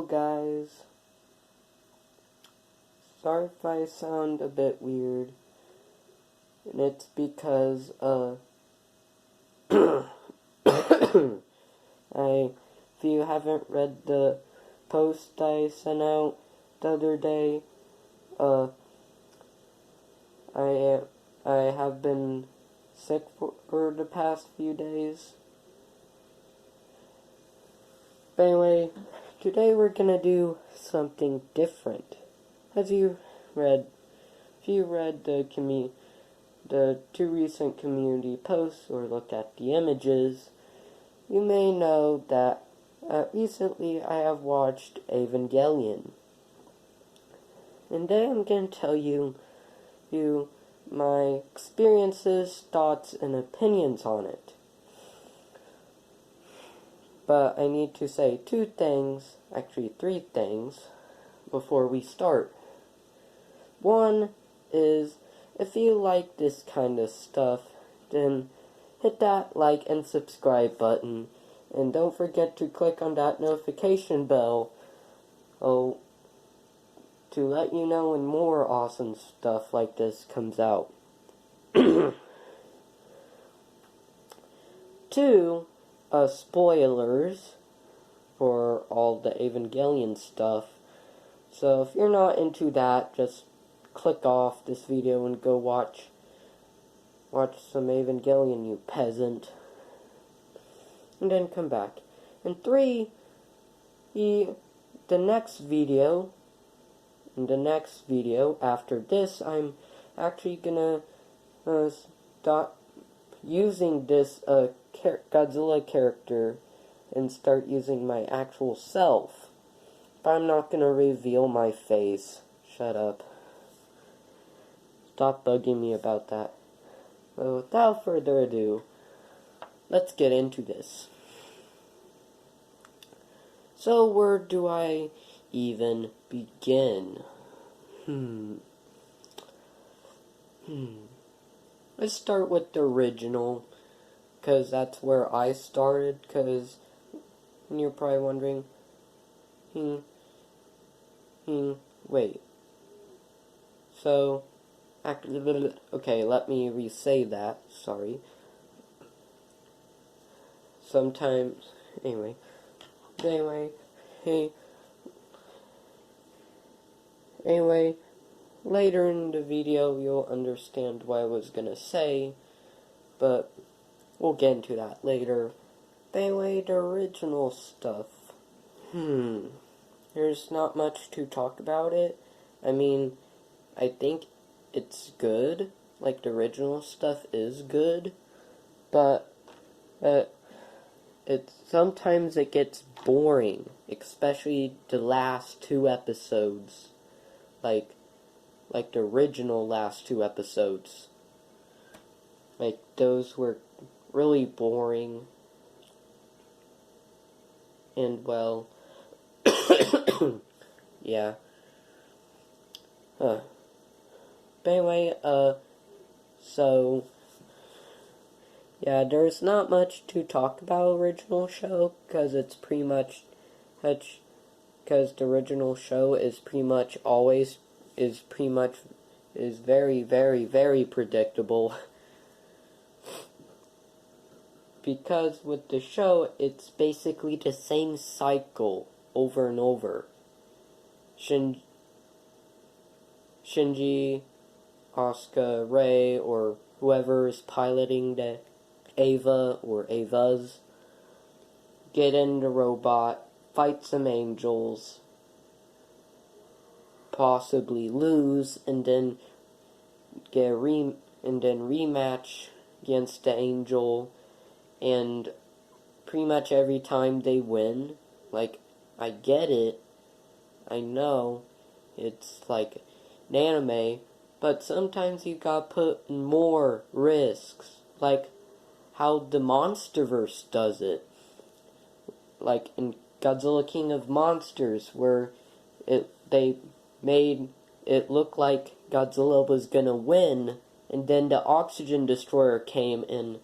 guys. Sorry if I sound a bit weird. And it's because, if you haven't read the post I sent out the other day, I have been sick for the past few days. But anyway, today we're gonna do something different. If you read the two recent community posts or looked at the images, you may know that recently I have watched Evangelion. And today I'm going to tell you my experiences, thoughts, and opinions on it. But I need to say three things, before we start. One is, if you like this kind of stuff, then hit that like and subscribe button. And don't forget to click on that notification bell to let you know when more awesome stuff like this comes out. 2, spoilers for all the Evangelion stuff. So if you're not into that, just click off this video and go watch some Evangelion, you peasant. And then come back. And 3, in the next video after this, I'm actually gonna stop using this Godzilla character and start using my actual self. But I'm not gonna reveal my face. Shut up. Stop bugging me about that. But without further ado, let's get into this. So where do I even begin? Let's start with the original, because that's where I started, because you're probably wondering, wait. So, okay, let me re-say that, sorry. Sometimes, anyway, later in the video you'll understand what I was gonna say, but we'll get into that later. But anyway, the original stuff. There's not much to talk about it. I mean, I think it's good. Like, the original stuff is good, but sometimes it gets boring, especially the last 2 episodes. Like the original last 2 episodes. Like, those were really boring. And, well, yeah. But anyway, so, yeah, there's not much to talk about original show, because it's pretty much, because the original show is pretty much always, is very, very, very predictable. Because with the show, it's basically the same cycle over and over. Shinji, Asuka, Rei, or whoever is piloting the Eva or Evas, get in the robot, fight some angels, possibly lose, and then rematch against the angel, and pretty much every time they win. Like, I get it, I know, it's like an anime, but sometimes you gotta put in more risks, like how the Monsterverse does it. Like in Godzilla King of Monsters, where they made it look like Godzilla was gonna win, and then the Oxygen Destroyer came and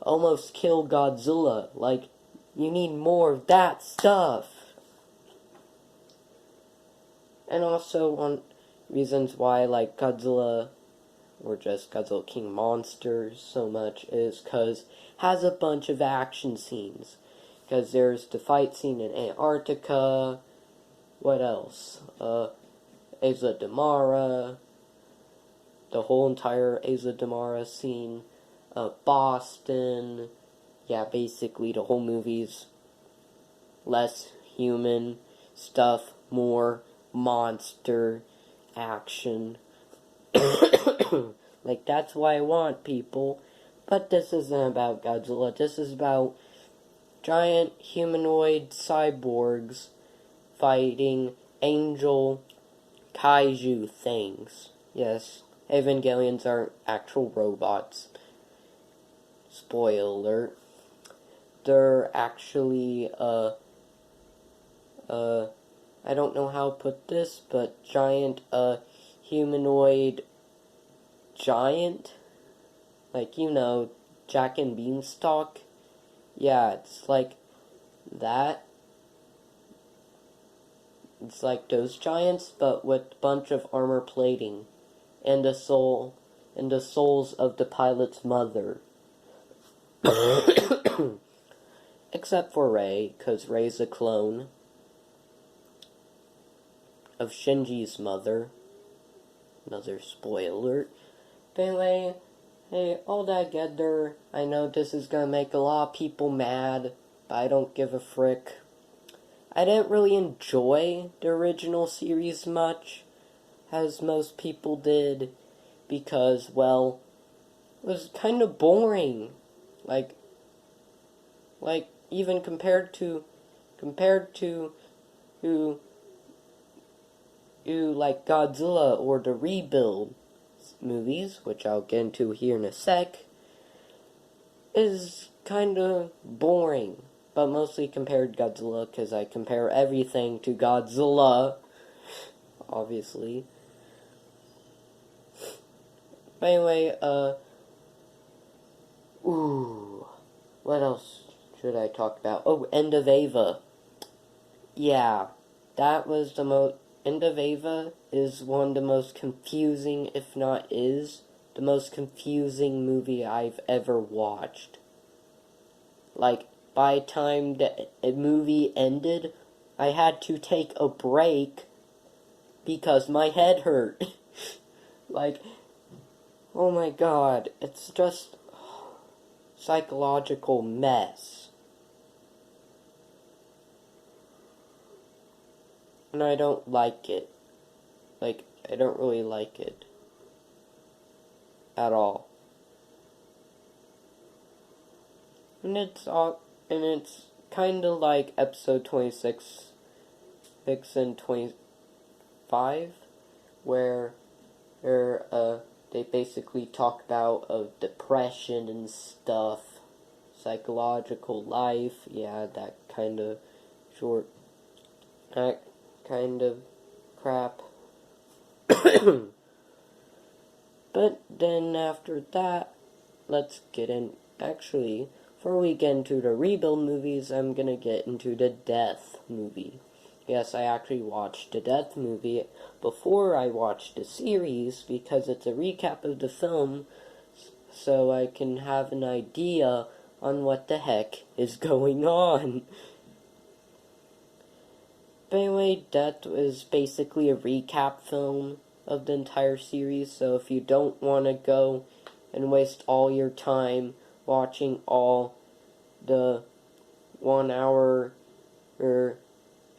almost killed Godzilla. Like, you need more of that stuff. And also, one reasons why I like Godzilla, or just Godzilla King Monsters so much, is because it has a bunch of action scenes. Because there's the fight scene in Antarctica. What else? Isla de Mara. The whole entire Isla de Mara scene. Boston. Yeah, basically the whole movie's less human stuff, more monster action. Like, that's what I want, people. But this isn't about Godzilla. This is about giant humanoid cyborgs fighting angel kaiju things. Yes, Evangelions aren't actual robots. Spoiler alert. They're actually, I don't know how to put this, but giant, humanoid giant? Like, you know, Jack and Beanstalk? Yeah, it's like that. It's like those giants, but with a bunch of armor plating. And the souls of the pilot's mother. Except for Rei, because Rei's a clone of Shinji's mother. Another spoiler alert. But anyway, hey, all that together, I know this is gonna make a lot of people mad, but I don't give a frick. I didn't really enjoy the original series much, as most people did, because, well, it was kind of boring. Like, even compared to like Godzilla or the Rebuild movies, which I'll get into here in a sec, is kind of boring. But mostly compared to Godzilla, because I compare everything to Godzilla, obviously. But anyway, what else should I talk about? Oh, End of Eva. Yeah, that was the most... End of Eva is one of the most confusing, if not is, the most confusing movie I've ever watched. Like, by the time the movie ended, I had to take a break because my head hurt. Like, oh my god, it's just psychological mess. And I don't like it. Like, I don't really like it. At all. And it's kind of like episode 26, 6 and 25, where they basically talk about depression and stuff, psychological life, yeah, that kind of crap. But then after that, let's get in. Actually, before we get into the Rebuild movies, I'm gonna get into the Death movie. Yes, I actually watched the Death movie before I watched the series, because it's a recap of the film, so I can have an idea on what the heck is going on. But anyway, Death is basically a recap film of the entire series, so if you don't want to go and waste all your time watching all the 1 hour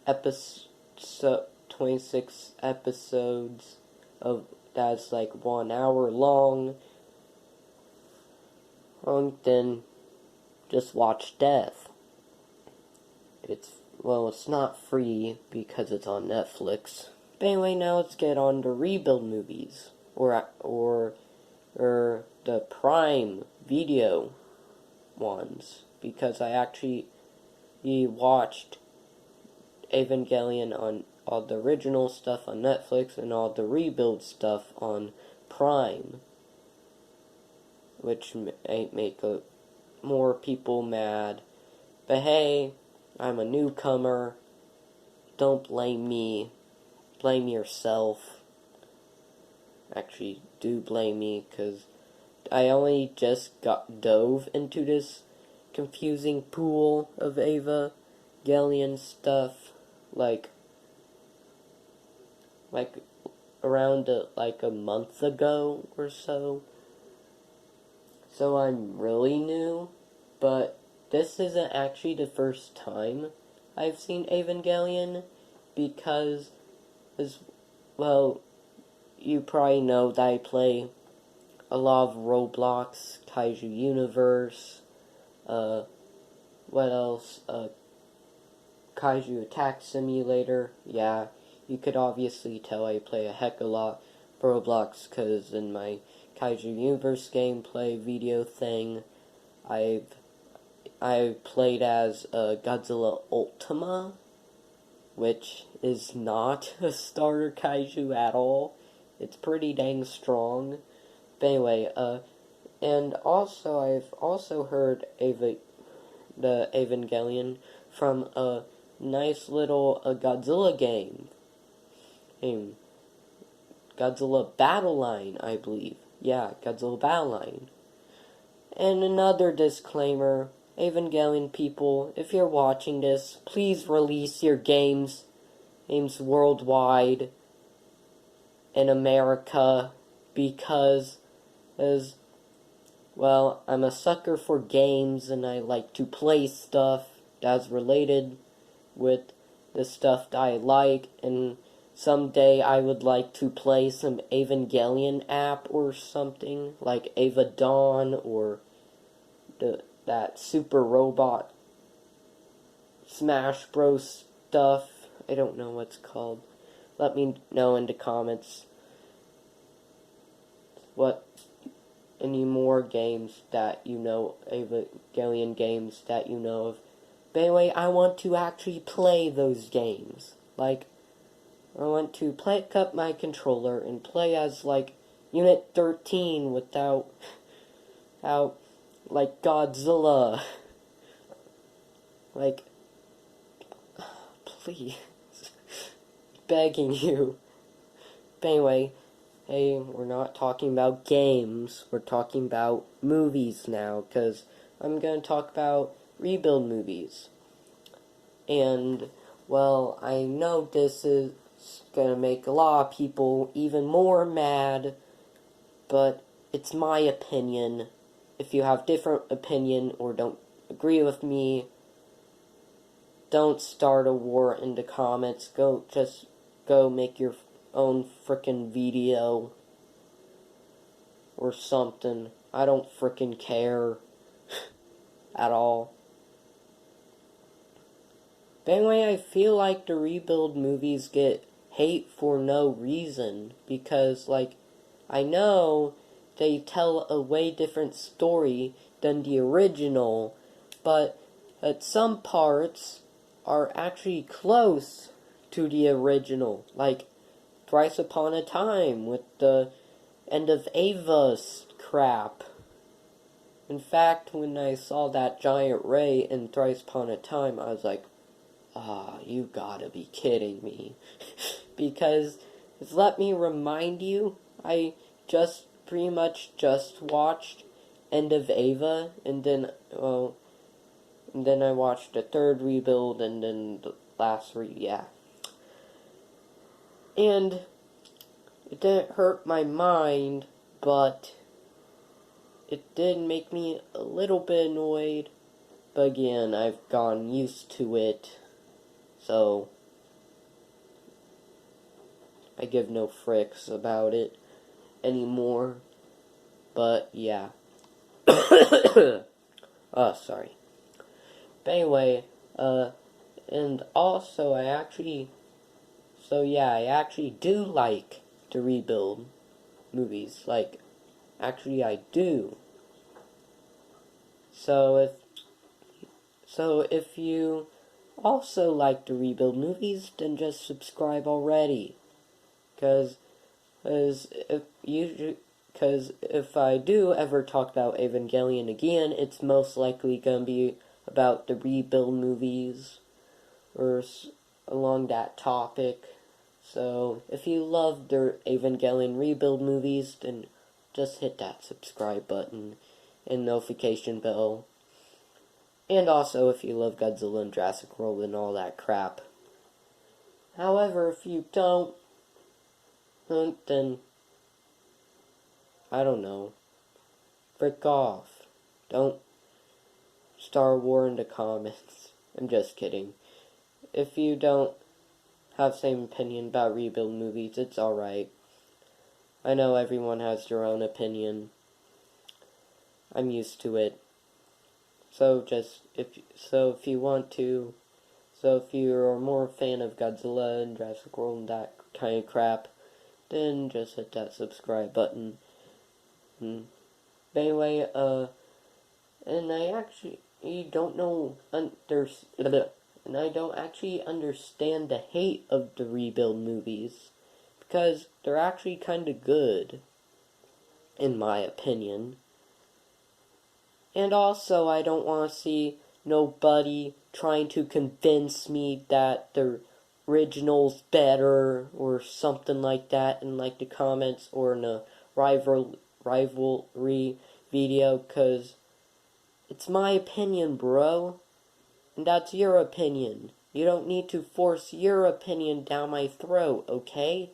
episode 26 episodes of that's like 1 hour long, then just watch Death. It's not free because it's on Netflix. But anyway, now let's get on to Rebuild movies, or the Prime Video ones, because I actually watched Evangelion on all the original stuff on Netflix and all the Rebuild stuff on Prime, which might make more people mad. But hey, I'm a newcomer. Don't blame me. blame yourself. Actually, do blame me, because I only just dove into this confusing pool of Evangelion stuff, like around a month ago or so. So I'm really new, but this isn't actually the first time I've seen Evangelion, because, well, you probably know that I play a lot of Roblox, Eva Universe, what else, Kaiju Attack Simulator. Yeah, you could obviously tell I play a heck of a lot Roblox, because in my Kaiju Universe gameplay video thing, I played as Godzilla Ultima, which is not a starter kaiju at all. It's pretty dang strong. But anyway, and also I've also heard the Evangelion from a nice little Godzilla game. Godzilla Battle Line, I believe. Yeah, Godzilla Battle Line. And another disclaimer, Evangelion people, if you're watching this, please release your games worldwide in America, because well, I'm a sucker for games and I like to play stuff that's related with the stuff that I like, and someday I would like to play some Evangelion app or something, like Eva Dawn, or that Super Robot Smash Bros stuff. I don't know what's called. Let me know in the comments what any more games that you know, Evangelion games that you know of. But anyway, I want to actually play those games. Like, I want to pick up my controller and play as, like, Unit 13 without like, Godzilla. Like, please. Begging you. But anyway, hey, we're not talking about games. We're talking about movies now, because I'm going to talk about rebuild movies. And, well, I know this is going to make a lot of people even more mad, but it's my opinion. If you have different opinion or don't agree with me, don't start a war in the comments. Just go make your own frickin' video or something. I don't frickin' care at all. But anyway, I feel like the rebuild movies get hate for no reason, because, like, I know they tell a way different story than the original, but some parts are actually close to the original, like Thrice Upon a Time with the End of Ava's crap. In fact, when I saw that giant ray in Thrice Upon a Time, I was like, you gotta be kidding me. Because, let me remind you, I pretty much just watched End of Ava, and then I watched the third rebuild, and then the last yeah. And it didn't hurt my mind, but it did make me a little bit annoyed. But again, I've gotten used to it, so I give no fricks about it anymore. But yeah. Oh, sorry. But anyway, and also I actually do like to rebuild movies. Like, actually I do. So if you also like to rebuild movies, then just subscribe already. Because if I do ever talk about Evangelion again, it's most likely going to be about the rebuild movies, or along that topic. So, if you love the Evangelion Rebuild movies, then just hit that subscribe button and notification bell. And also, if you love Godzilla and Jurassic World and all that crap. However, if you don't, then, I don't know. Frick off. Don't Star War in the comments. I'm just kidding. If you don't have same opinion about Rebuild movies, it's alright. I know everyone has their own opinion. I'm used to it. So if you want to, so if you're more a fan of Godzilla and Jurassic World and that kind of crap, then just hit that subscribe button. But anyway, and I actually don't know, and I don't actually understand the hate of the Rebuild movies, because they're actually kind of good, in my opinion. And also, I don't want to see nobody trying to convince me that the original's better or something like that in like the comments or in a rivalry video, because it's my opinion, bro. And that's your opinion. You don't need to force your opinion down my throat, okay?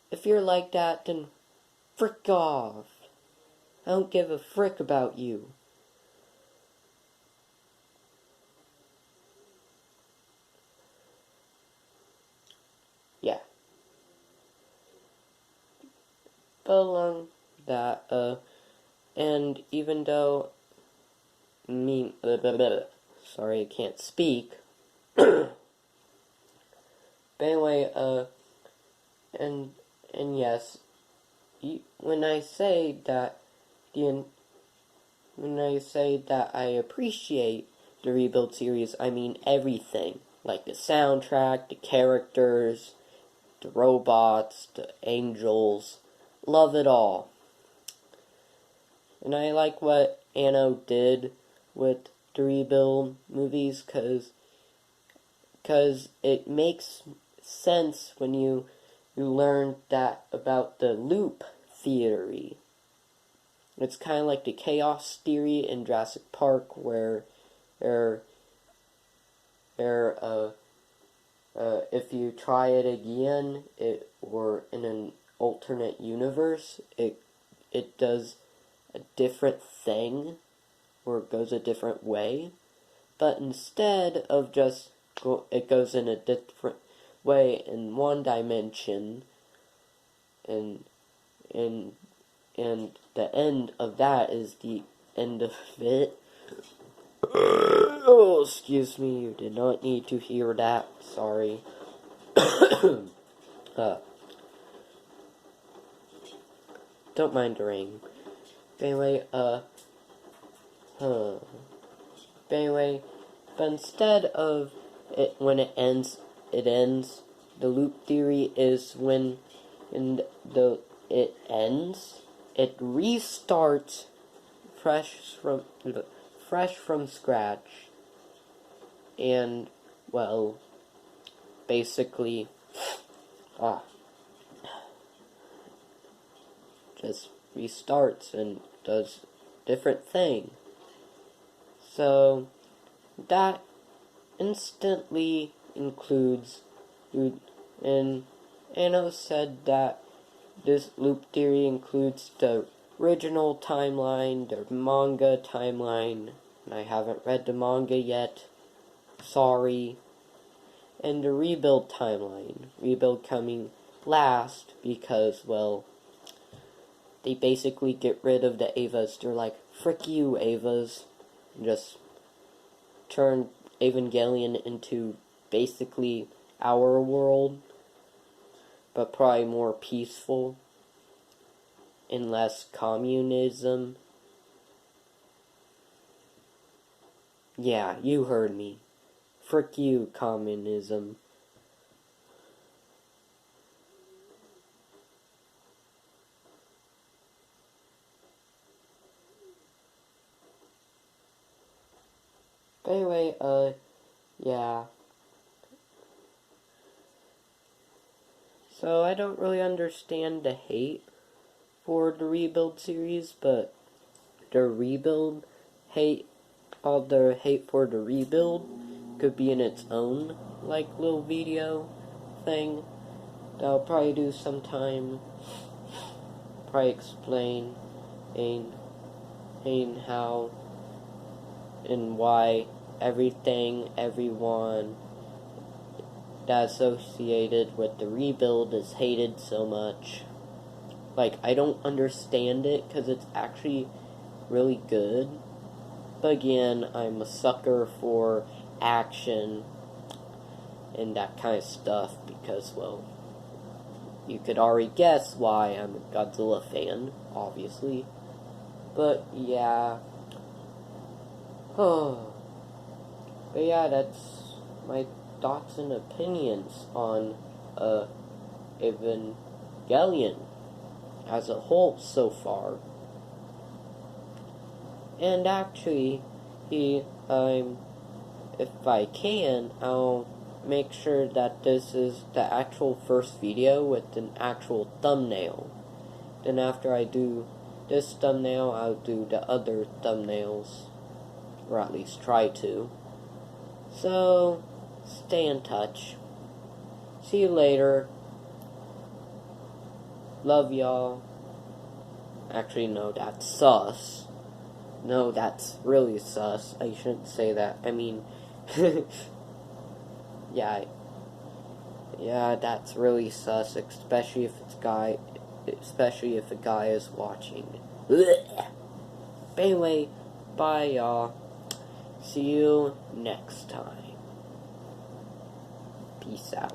If you're like that, then frick off. I don't give a frick about you. Yeah. But along that, and even though sorry, I can't speak. But anyway, and yes, when I say that I appreciate the Rebuild series, I mean everything. Like the soundtrack, the characters, the robots, the angels. Love it all. And I like what Anno did with the Rebuild movies, because it makes sense when you learn that about the loop theory. It's kind of like the chaos theory in Jurassic Park, where if you try it again, or in an alternate universe, it does a different thing, or it goes a different way. But instead of just it goes in a different way in one dimension, and the end of that is the end of it. Oh, excuse me, you did not need to hear that. Sorry. Don't mind the rain. Anyway, but instead of it when it ends. The loop theory is when it ends, it restarts fresh from scratch, and well, basically, just restarts and does different thing. So that instantly includes, and Anno said that this loop theory includes the original timeline, the manga timeline, and I haven't read the manga yet, sorry, and the Rebuild timeline. Rebuild coming last because, well, they basically get rid of the Evas. They're like, frick you, Evas, and just turn Evangelion into basically our world, but probably more peaceful and less communism. Yeah, you heard me. Frick you, communism. But anyway, yeah. So I don't really understand the hate for the Rebuild series, but the Rebuild hate, all the hate for the Rebuild could be in its own, like, little video thing that I'll probably do sometime. Probably explain how and why everything, everyone that's associated with the Rebuild is hated so much. Like, I don't understand it, because it's actually really good. But again, I'm a sucker for action and that kind of stuff, because, well, you could already guess why I'm a Godzilla fan, obviously. But, yeah. Oh. But yeah, that's my thoughts and opinions on Evangelion as a whole so far. And actually, if I can, I'll make sure that this is the actual first video with an actual thumbnail. Then after I do this thumbnail, I'll do the other thumbnails, or at least try to. So, stay in touch. See you later. Love y'all. Actually, no, that's sus. No, that's really sus. I shouldn't say that. I mean, yeah, that's really sus, especially if a guy is watching. Blech. But anyway, bye y'all. See you next time. Peace out.